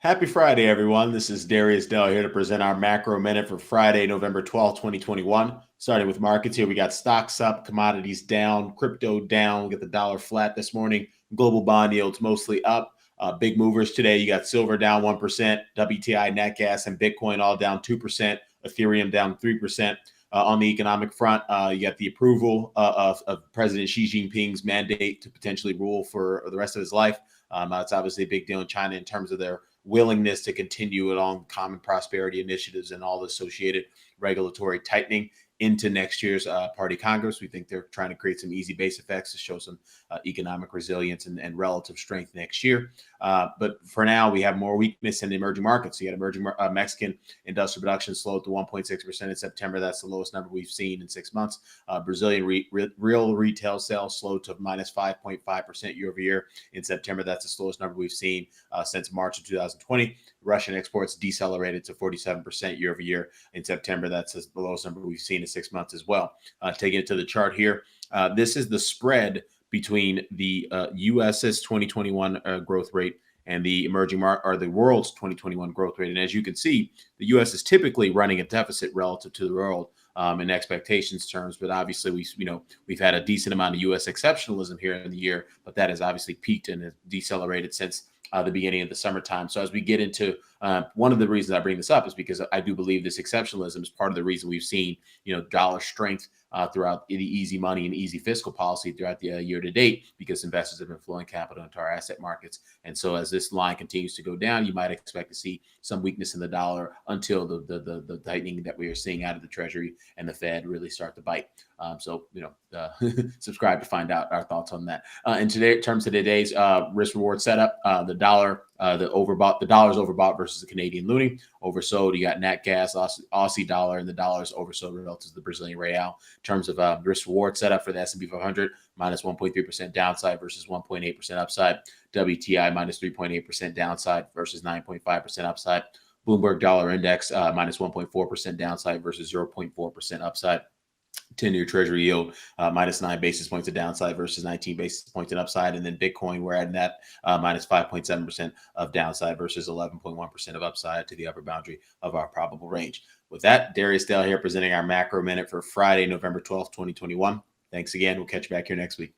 Happy Friday, everyone. This is Darius Dale here to present our macro minute for Friday, November 12th, 2021. Starting with markets here, we got stocks up, commodities down, crypto down. We got the dollar flat this morning. Global bond yields mostly up. Big movers today. You got silver down 1%, WTI, nat gas, and Bitcoin all down 2%, Ethereum down 3%. On the economic front, you got the approval of President Xi Jinping's mandate to potentially rule for the rest of his life. It's obviously a big deal in China in terms of their willingness to continue along common prosperity initiatives and all the associated regulatory tightening into next year's party Congress. We think they're trying to create some easy base effects to show some economic resilience and relative strength next year. But for now, we have more weakness in the emerging markets. So you got emerging Mexican industrial production slowed to 1.6% in September. That's the lowest number we've seen in 6 months. Brazilian real retail sales slowed to minus 5.5% year over year in September. That's the slowest number we've seen since March of 2020. Russian exports decelerated to 47% year over year in September. That's the lowest number we've seen in 6 months as well. Taking it to the chart here, this is the spread between the U.S.'s 2021 growth rate and the emerging market or the world's 2021 growth rate. And as you can see, the U.S. is typically running a deficit relative to the world in expectations terms. But obviously, we've had a decent amount of U.S. exceptionalism here in the year, but that has obviously peaked and has decelerated since the beginning of the summertime. So as we get into one of the reasons I bring this up is because I do believe this exceptionalism is part of the reason we've seen, dollar strength throughout the easy money and easy fiscal policy throughout the year to date, because investors have been flowing capital into our asset markets. And so as this line continues to go down, you might expect to see some weakness in the dollar until the tightening that we are seeing out of the Treasury and the Fed really start to bite. Subscribe to find out our thoughts on that. In terms of today's risk reward setup, the dollar's overbought versus the Canadian loonie. Oversold, you got nat gas, Aussie dollar, and the dollar's oversold relative to the Brazilian real. In terms of risk reward setup for the S&P 500, minus 1.3% downside versus 1.8% upside. WTI minus 3.8% downside versus 9.5% upside. Bloomberg dollar index minus 1.4% downside versus 0.4% upside. 10-year Treasury yield minus 9 basis points of downside versus 19 basis points of upside. And then Bitcoin, we're adding that minus 5.7% of downside versus 11.1% of upside to the upper boundary of our probable range. With that, Darius Dale here presenting our macro minute for Friday, November 12th, 2021. Thanks again. We'll catch you back here next week.